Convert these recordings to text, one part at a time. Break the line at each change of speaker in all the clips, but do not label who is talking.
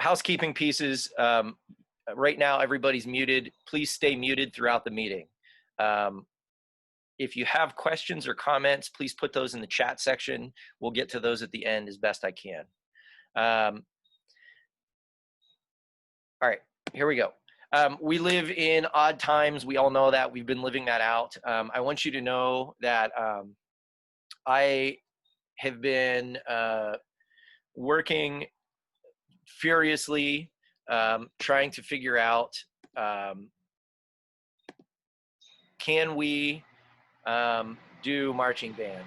housekeeping pieces. Right now, everybody's muted. Please stay muted throughout the meeting. If you have questions or comments, please put those in the chat section. We'll get to those at the end as best I can. All right, here we go. We live in odd times. We all know that. We've been living that out. I want you to know that I have been working furiously, trying to figure out, can we do marching band?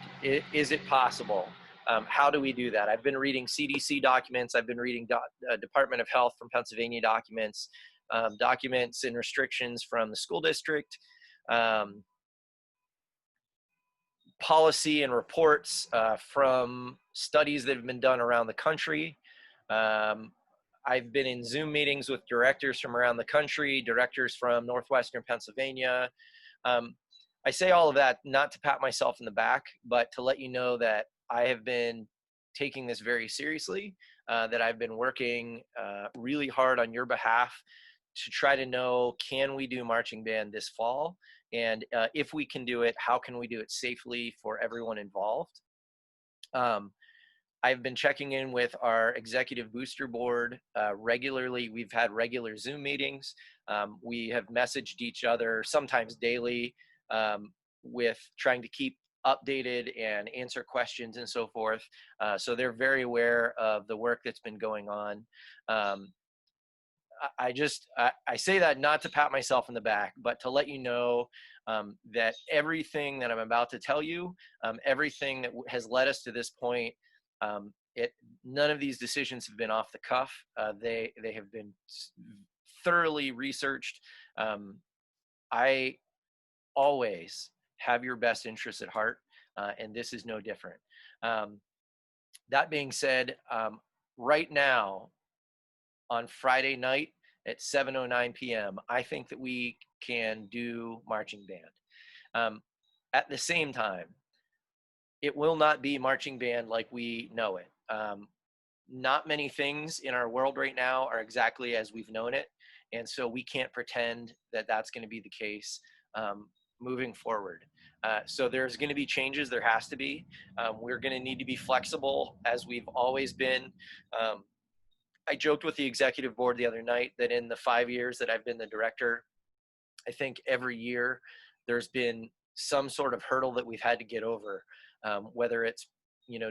Is it possible? How do we do that? I've been reading CDC documents. I've been reading Department of Health from Pennsylvania documents, documents and restrictions from the school district, policy and reports from studies that have been done around the country. I've been in Zoom meetings with directors from around the country, directors from Northwestern Pennsylvania. I say all of that not to pat myself in the back, but to let you know that I have been taking this very seriously, that I've been working really hard on your behalf to try to know, can we do marching band this fall? And if we can do it, how can we do it safely for everyone involved? I've been checking in with our executive booster board regularly. We've had regular Zoom meetings. We have messaged each other sometimes daily, with trying to keep updated and answer questions and so forth. So they're very aware of the work that's been going on. I say that not to pat myself in the back, but to let you know that everything that I'm about to tell you, everything that has led us to this point, none of these decisions have been off the cuff. They have been thoroughly researched. I always have your best interests at heart, and this is no different. That being said, right now on Friday night at 7:09 p.m., I think that we can do marching band. At the same time, it will not be marching band like we know it. Not many things in our world right now are exactly as we've known it, and so we can't pretend that that's going to be the case moving forward. So there's going to be changes. There has to be. We're going to need to be flexible, as we've always been. I joked with the executive board the other night that in the 5 years that I've been the director, I think every year there's been some sort of hurdle that we've had to get over, whether it's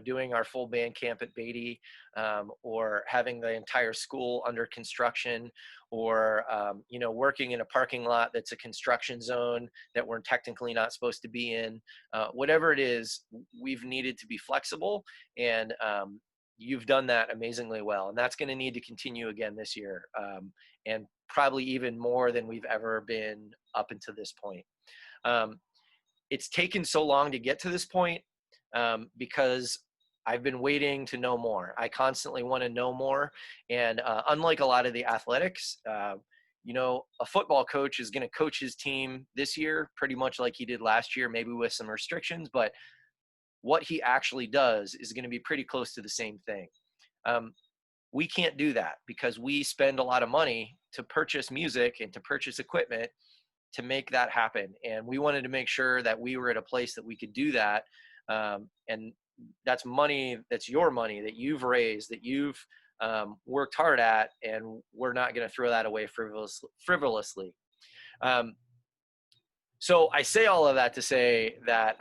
doing our full band camp at Beatty, or having the entire school under construction, or working in a parking lot that's a construction zone that we're technically not supposed to be in. Whatever it is, we've needed to be flexible, and you've done that amazingly well, and that's going to need to continue again this year, and probably even more than we've ever been up until this point. It's taken so long to get to this point because I've been waiting to know more. I constantly want to know more, and unlike a lot of the athletics, a football coach is going to coach his team this year pretty much like he did last year, maybe with some restrictions, but what he actually does is going to be pretty close to the same thing. We can't do that because we spend a lot of money to purchase music and to purchase equipment to make that happen. And we wanted to make sure that we were at a place that we could do that. And that's money, that's your money that you've raised, that you've worked hard at, and we're not going to throw that away frivolously. So I say all of that to say that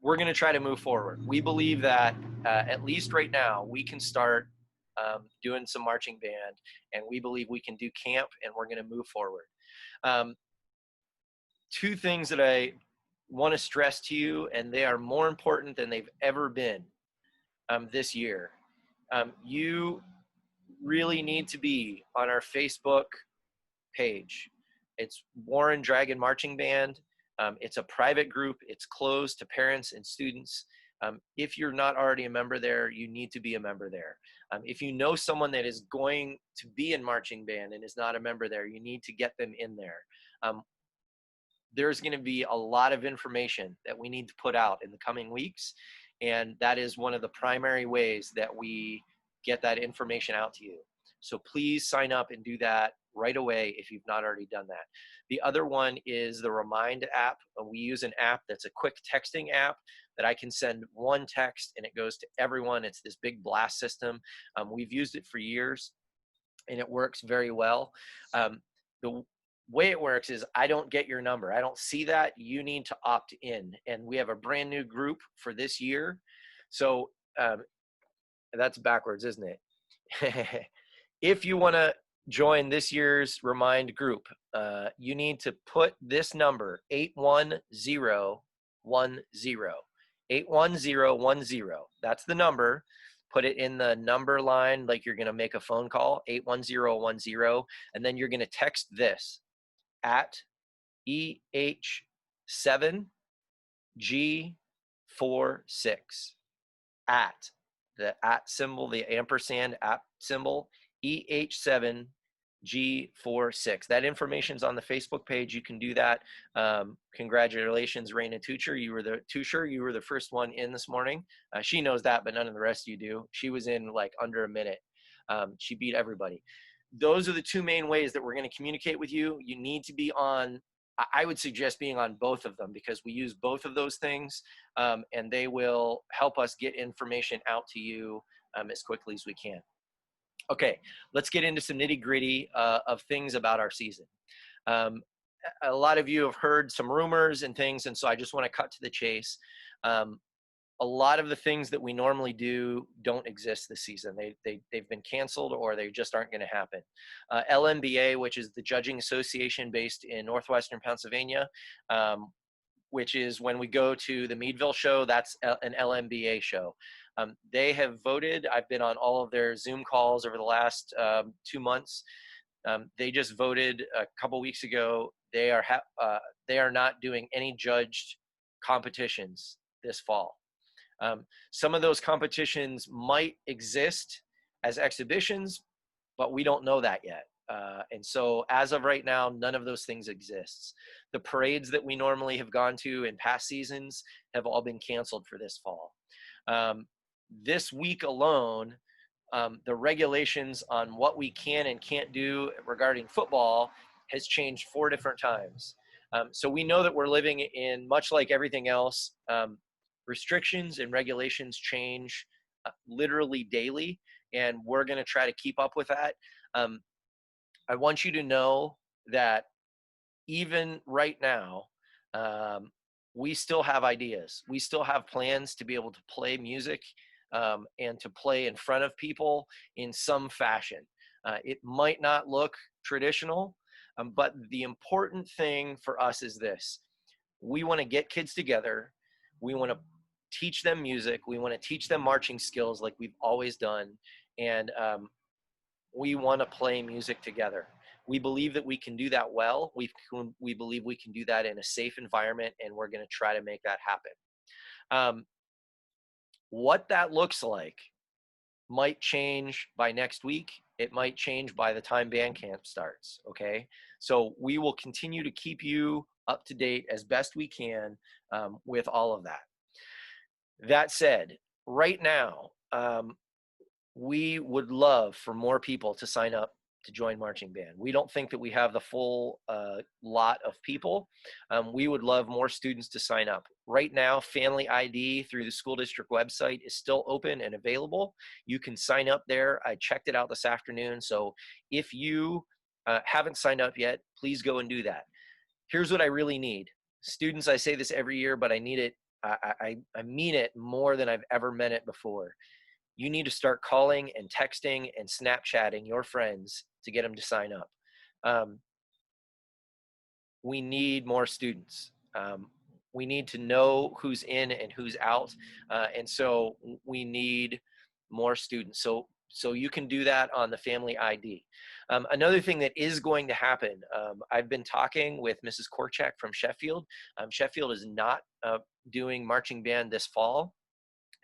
we're going to try to move forward. We believe that at least right now we can start doing some marching band, and we believe we can do camp, and we're going to move forward. Two things that I want to stress to you, and they are more important than they've ever been this year. You really need to be on our Facebook page. It's War and Dragon Marching Band. It's a private group. It's closed to parents and students. If you're not already a member there, you need to be a member there. If you know someone that is going to be in marching band and is not a member there, you need to get them in there. There's going to be a lot of information that we need to put out in the coming weeks, and that is one of the primary ways that we get that information out to you. So please sign up and do that right away if you've not already done that. The other one is the Remind app. We use an app that's a quick texting app that I can send one text and it goes to everyone. It's this big blast system. We've used it for years and it works very well. The way it works is I don't get your number. I don't see that. You need to opt in. And we have a brand new group for this year. So that's backwards, isn't it? If you want to join this year's Remind group, you need to put this number 81010. 81010. That's the number. Put it in the number line like you're going to make a phone call, 81010, and then you're going to text this at EH7G46 at the at symbol, the ampersand at symbol, EH7G46. That information's on the Facebook page. You can do that. Congratulations, Raina Tucher. You were the first one in this morning. She knows that, but none of the rest of you do. She was in like under a minute. She beat everybody. Those are the two main ways that we're going to communicate with you. You need to be on, I would suggest being on both of them because we use both of those things and they will help us get information out to you as quickly as we can. Okay, let's get into some nitty gritty of things about our season. A lot of you have heard some rumors and things, and so I just want to cut to the chase. A lot of the things that we normally do don't exist this season. They've been canceled or they just aren't going to happen. LMBA, which is the Judging Association based in Northwestern Pennsylvania, which is when we go to the Meadville show, that's an LMBA show. They have voted. I've been on all of their Zoom calls over the last 2 months. They just voted a couple weeks ago. They are not doing any judged competitions this fall. Some of those competitions might exist as exhibitions, but we don't know that yet. And so as of right now, none of those things exists. The parades that we normally have gone to in past seasons have all been canceled for this fall. This week alone, the regulations on what we can and can't do regarding football has changed 4 different times. So we know that we're living in, much like everything else, restrictions and regulations change literally daily, and we're going to try to keep up with that. I want you to know that even right now, we still have ideas. We still have plans to be able to play music and to play in front of people in some fashion. It might not look traditional, but the important thing for us is this. We want to get kids together. We want to teach them music. We want to teach them marching skills like we've always done. And we want to play music together. We believe that we can do that well. We believe we can do that in a safe environment, and we're going to try to make that happen. What that looks like might change by next week. It might change by the time band camp starts, okay? So we will continue to keep you up to date as best we can with all of that. That said, right now, we would love for more people to sign up to join marching band. We don't think that we have the full lot of people. We would love more students to sign up. Right now, Family ID through the school district website is still open and available. You can sign up there. I checked it out this afternoon. So if you haven't signed up yet, please go and do that. Here's what I really need. Students, I say this every year, but I need it. I mean it more than I've ever meant it before. You need to start calling and texting and Snapchatting your friends to get them to sign up. We need more students. We need to know who's in and who's out. And so we need more students. So you can do that on the Family ID. Another thing that is going to happen, I've been talking with Mrs. Korchak from Sheffield. Sheffield is not doing marching band this fall.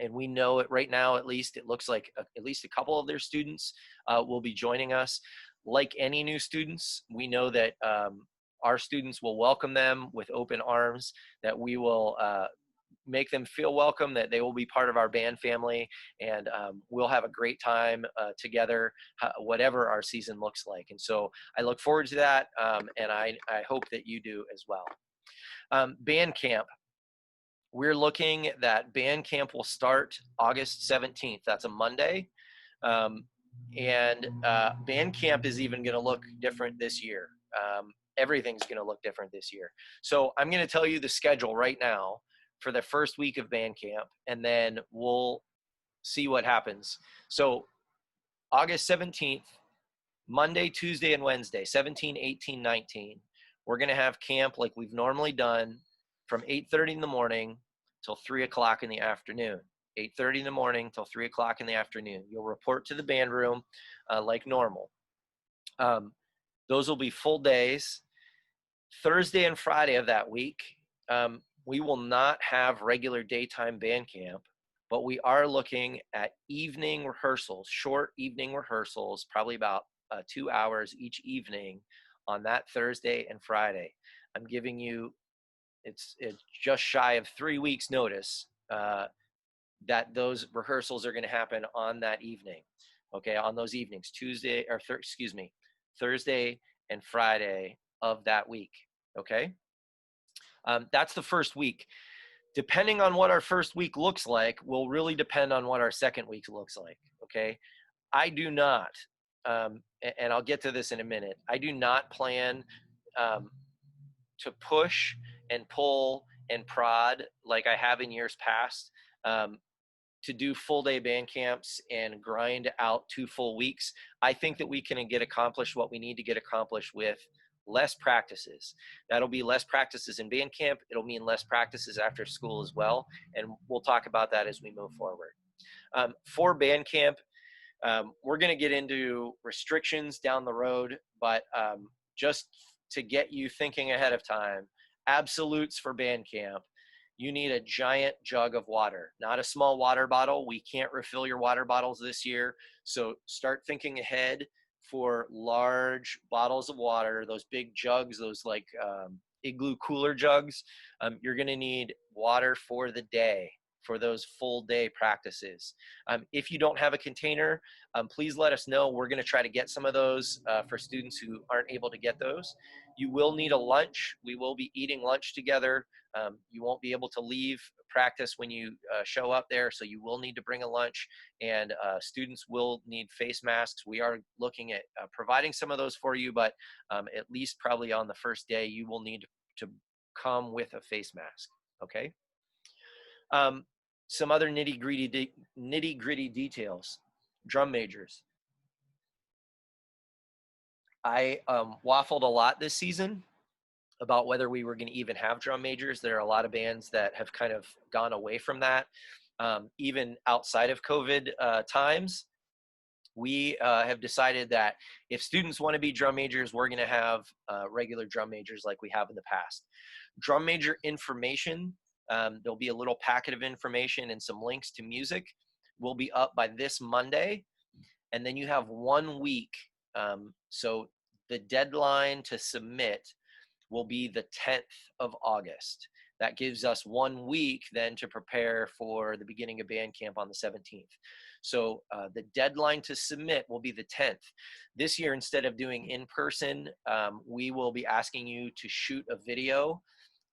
And we know it right now, at least it looks like at least a couple of their students will be joining us. Like any new students, we know that our students will welcome them with open arms, that we will make them feel welcome, that they will be part of our band family, and we'll have a great time together, whatever our season looks like. And so I look forward to that, and I hope that you do as well. Band camp. We're looking that band camp will start August 17th. That's a Monday. And band camp is even going to look different this year. Everything's going to look different this year. So I'm going to tell you the schedule right now for the first week of band camp, and then we'll see what happens. So August 17th, Monday, Tuesday, and Wednesday, 17, 18, 19, we're going to have camp like we've normally done from 8:30 in the morning till 3 o'clock in the afternoon. 8:30 in the morning till 3 o'clock in the afternoon. You'll report to the band room like normal. Those will be full days. Thursday and Friday of that week, we will not have regular daytime band camp, but we are looking at evening rehearsals, short evening rehearsals, probably about 2 hours each evening on that Thursday and Friday. I'm giving you, it's just shy of 3 weeks notice that those rehearsals are going to happen on that evening. Okay, on those evenings, Thursday and Friday of that week. Okay, that's the first week. Depending on what our first week looks like will really depend on what our second week looks like. Okay, I do not, and I'll get to this in a minute, I do not plan to push and pull and prod like I have in years past, to do full day band camps and grind out 2 full weeks. I think that we can get accomplished what we need to get accomplished with less practices. That'll be less practices in band camp. It'll mean less practices after school as well. And we'll talk about that as we move forward. For band camp, we're going to get into restrictions down the road, but just to get you thinking ahead of time, absolutes for band camp: you need a giant jug of water, not a small water bottle. We can't refill your water bottles this year. So start thinking ahead for large bottles of water, those big jugs, those like igloo cooler jugs. You're going to need water for the day, for those full day practices. If you don't have a container, please let us know. We're going to try to get some of those for students who aren't able to get those. You will need a lunch. We will be eating lunch together. You won't be able to leave practice when you show up there, so you will need to bring a lunch, and students will need face masks. We are looking at providing some of those for you, but at least probably on the first day, you will need to come with a face mask, okay? Some other nitty-gritty details. Drum majors. I waffled a lot this season about whether we were going to even have drum majors. There are a lot of bands that have kind of gone away from that. Even outside of COVID times, we have decided that if students want to be drum majors, we're going to have regular drum majors like we have in the past. Drum major information, there'll be a little packet of information and some links to music, will be up by this Monday. And then you have 1 week. So the deadline to submit will be the 10th of August. That gives us 1 week then to prepare for the beginning of band camp on the 17th. So the deadline to submit will be the 10th. This year, instead of doing in person, we will be asking you to shoot a video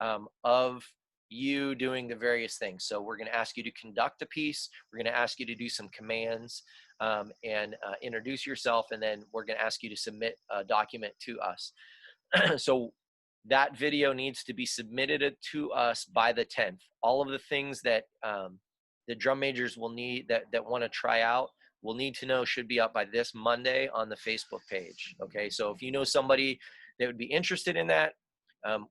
of you doing the various things. So we're going to ask you to conduct a piece. We're going to ask you to do some commands and introduce yourself. And then we're going to ask you to submit a document to us. So that video needs to be submitted to us by the 10th. All of the things that the drum majors will need, that want to try out, will need to know, should be up by this Monday on the Facebook page. Okay, so if you know somebody that would be interested in that,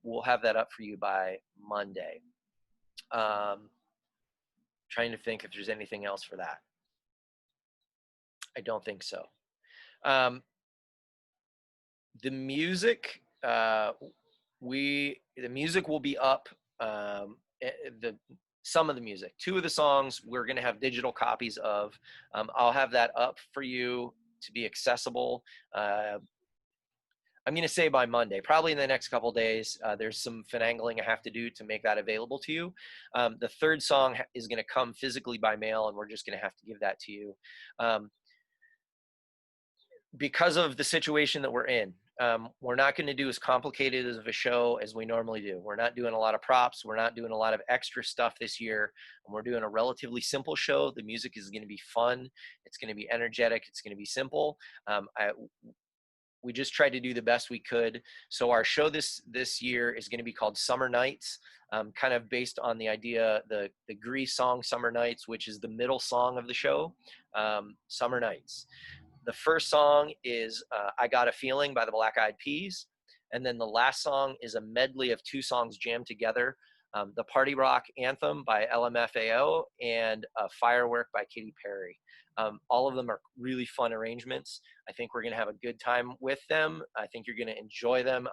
we'll have that up for you by Monday. Trying to think if there's anything else for that. I don't think so. The music, the music will be up. Some of the music, 2 of the songs we're going to have digital copies of. I'll have that up for you to be accessible. I'm going to say by Monday, probably in the next couple days. There's some finagling I have to do to make that available to you. The third song is going to come physically by mail, and we're just going to have to give that to you. Because of the situation that we're in, we're not going to do as complicated of a show as we normally do. We're not doing a lot of props. We're not doing a lot of extra stuff this year. And we're doing a relatively simple show. The music is going to be fun. It's going to be energetic. It's going to be simple. We just tried to do the best we could. So our show this year is going to be called Summer Nights, kind of based on the idea, the Grease song Summer Nights, which is the middle song of the show, Summer Nights. The first song is I Got a Feeling by the Black Eyed Peas. And then the last song is a medley of 2 songs jammed together, the Party Rock Anthem by LMFAO and Firework by Katy Perry. All of them are really fun arrangements. I think we're going to have a good time with them. I think you're going to enjoy them.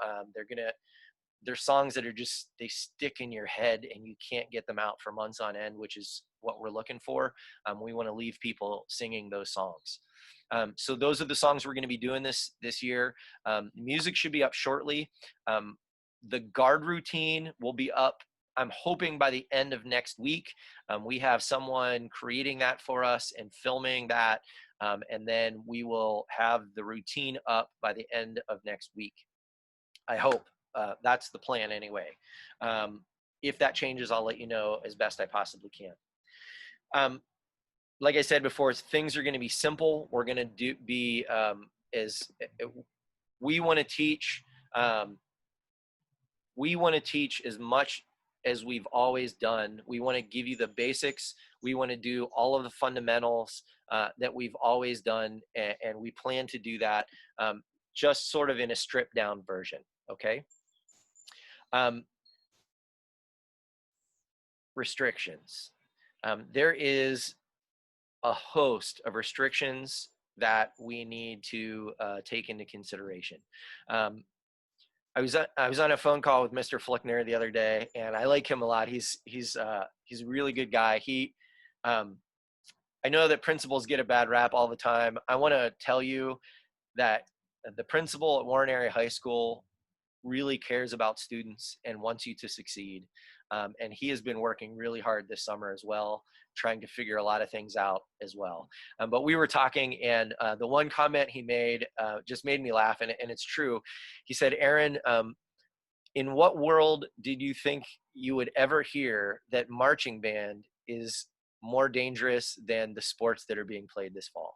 They're songs that are just, they stick in your head and you can't get them out for months on end, which is what we're looking for. We want to leave people singing those songs. So those are the songs we're going to be doing this year. Music should be up shortly. The guard routine will be up, I'm hoping, by the end of next week. We have someone creating that for us and filming that. And then we will have the routine up by the end of next week. I hope. That's the plan anyway. If that changes, I'll let you know as best I possibly can. Like I said before, things are going to be simple. We're going to we want to teach. We want to teach as much as we've always done. We want to give you the basics. We want to do all of the fundamentals that we've always done, and we plan to do that just sort of in a stripped down version. Okay. Restrictions. There is a host of restrictions that we need to take into consideration. I was on a phone call with Mr. Flickner the other day, and I like him a lot. He's a really good guy. I know that principals get a bad rap all the time. I want to tell you that the principal at Warren Area High School really cares about students and wants you to succeed. And he has been working really hard this summer as well, trying to figure a lot of things out as well. But we were talking, and the one comment he made just made me laugh, and it's true. He said, Aaron, in what world did you think you would ever hear that marching band is more dangerous than the sports that are being played this fall?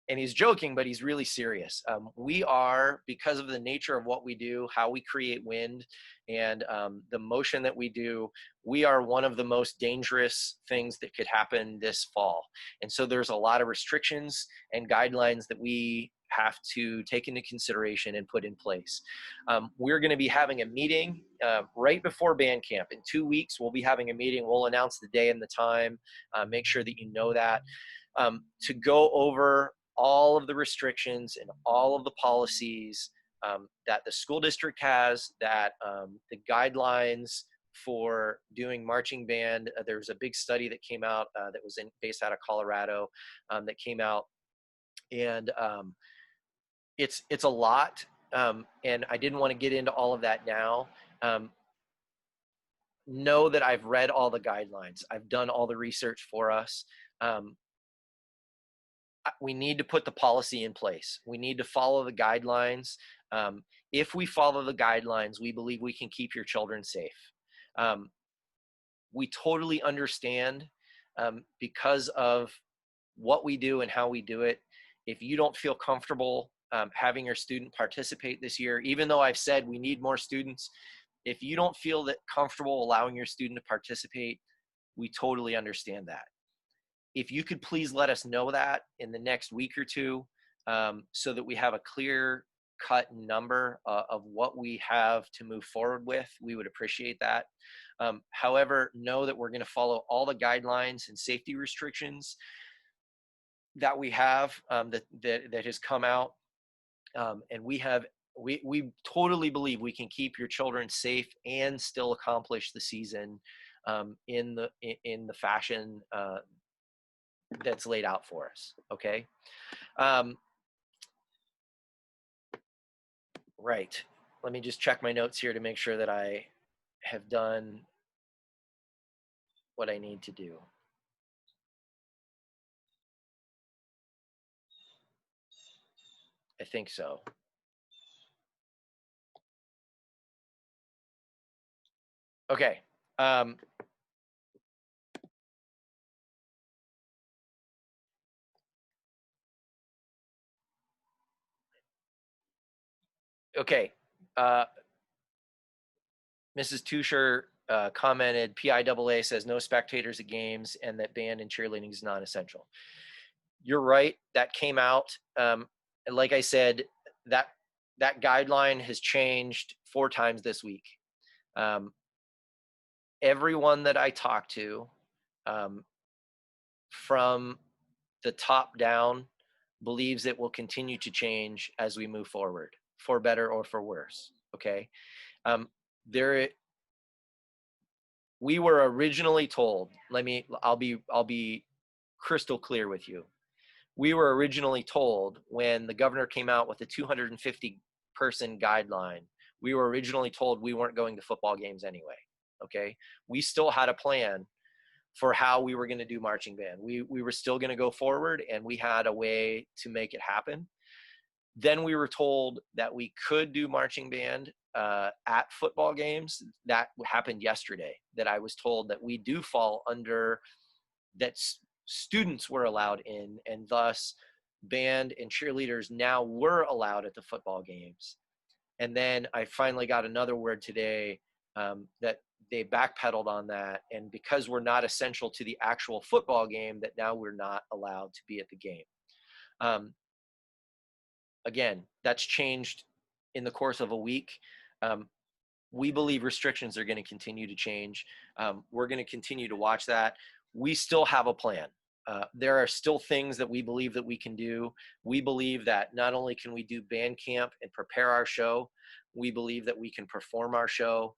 And he's joking, but he's really serious. We are, because of the nature of what we do, how we create wind, and the motion that we do, we are one of the most dangerous things that could happen this fall. And so there's a lot of restrictions and guidelines that we have to take into consideration and put in place. We're going to be having a meeting right before band camp. In 2 weeks, we'll be having a meeting. We'll announce the day and the time. Make sure that you know that. To go over all of the restrictions and all of the policies that the school district has, that the guidelines for doing marching band. There was a big study that came out that was based out of Colorado that came out, and it's a lot. And I didn't want to get into all of that now. Know that I've read all the guidelines. I've done all the research for us. We need to put the policy in place. We need to follow the guidelines. If we follow the guidelines, we believe we can keep your children safe. We totally understand because of what we do and how we do it. If you don't feel comfortable having your student participate this year, even though I've said we need more students, if you don't feel that comfortable allowing your student to participate, we totally understand that. If you could please let us know that in the next week or two, so that we have a clear cut number of what we have to move forward with, we would appreciate that. However, know that we're going to follow all the guidelines and safety restrictions that we have that has come out, and we totally believe we can keep your children safe and still accomplish the season in the fashion that's laid out for us. Okay. Right. Let me just check my notes here to make sure that I have done what I need to do. I think so. Okay. Okay. Mrs. Tusher commented, PIAA says no spectators at games and that band and cheerleading is non-essential. You're right. That came out. And like I said, that guideline has changed 4 times this week. Everyone that I talk to, from the top down, believes it will continue to change as we move forward, for better or for worse. Okay. There, we were originally told, I'll be crystal clear with you. We were originally told, when the governor came out with the 250 person guideline, we were originally told we weren't going to football games anyway. Okay. We still had a plan for how we were going to do marching band. We were still going to go forward, and we had a way to make it happen. Then we were told that we could do marching band at football games. That happened yesterday, that I was told that we do fall under, that students were allowed in, and thus band and cheerleaders now were allowed at the football games. And then I finally got another word today, that they backpedaled on that, and because we're not essential to the actual football game, that now we're not allowed to be at the game. Again, that's changed in the course of a week. We believe restrictions are going to continue to change. We're going to continue to watch that. We still have a plan. There are still things that we believe that we can do. We believe that not only can we do band camp and prepare our show, we believe that we can perform our show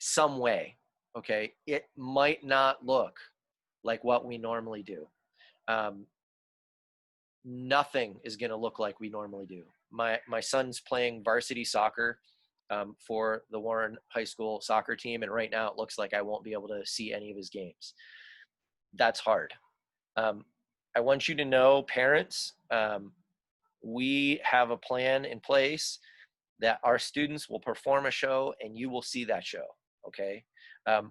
some way. Okay. It might not look like what we normally do. Nothing is going to look like we normally do. My son's playing varsity soccer for the Warren High School soccer team, and right now it looks like I won't be able to see any of his games. That's hard. I want you to know, parents, we have a plan in place that our students will perform a show and you will see that show. Okay. I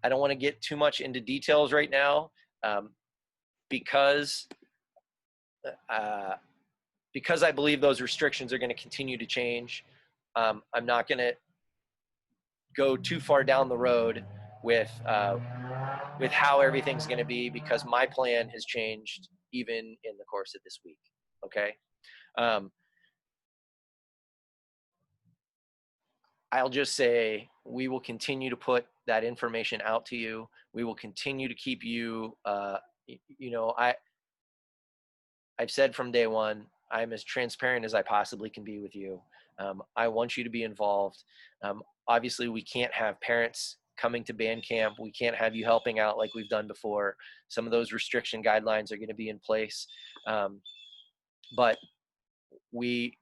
don't want to get too much into details right now, because I believe those restrictions are going to continue to change. I'm not going to go too far down the road with how everything's going to be, because my plan has changed even in the course of this week. Okay. I'll just say we will continue to put that information out to you. We will continue to keep you, I've said from day one, I'm as transparent as I possibly can be with you. I want you to be involved. Obviously, we can't have parents coming to band camp. We can't have you helping out like we've done before. Some of those restriction guidelines are going to be in place. But we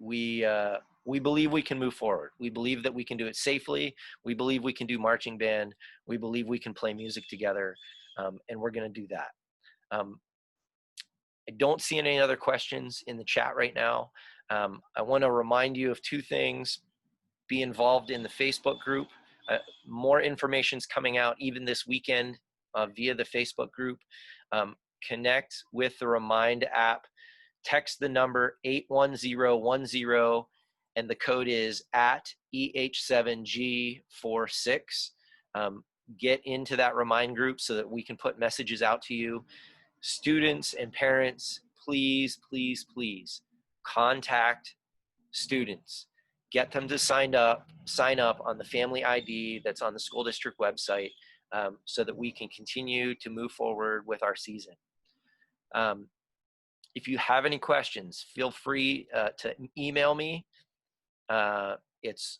believe we can move forward. We believe that we can do it safely. We believe we can do marching band. We believe we can play music together, and we're going to do that. I don't see any other questions in the chat right now. I want to remind you of 2 things. Be involved in the Facebook group. More information is coming out even this weekend via the Facebook group. Connect with the Remind app. Text the number 81010, and the code is at EH7G46. Get into that Remind group so that we can put messages out to you. Students and parents, please, please, please contact students. Get them to sign up on the family ID that's on the school district website, so that we can continue to move forward with our season. If you have any questions, feel free to email me. It's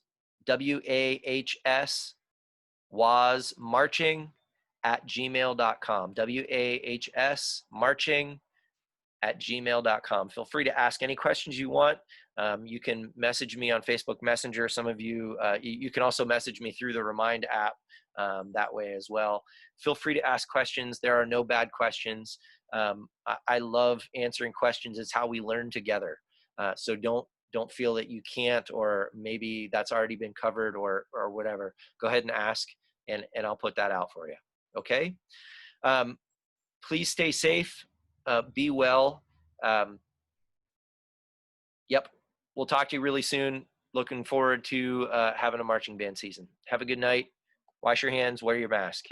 wahsmarching@gmail.com. WAHS marching fieldfreedask@gmail.com. Feel free to ask any questions you want. You can message me on Facebook Messenger. Some of you, you can also message me through the Remind app that way as well. Feel free to ask questions. There are no bad questions. I love answering questions. It's how we learn together. So don't feel that you can't, or maybe that's already been covered, or whatever. Go ahead and ask, and I'll put that out for you. Okay. Please stay safe. Be well. Yep. We'll talk to you really soon. Looking forward to having a marching band season. Have a good night. Wash your hands. Wear your mask.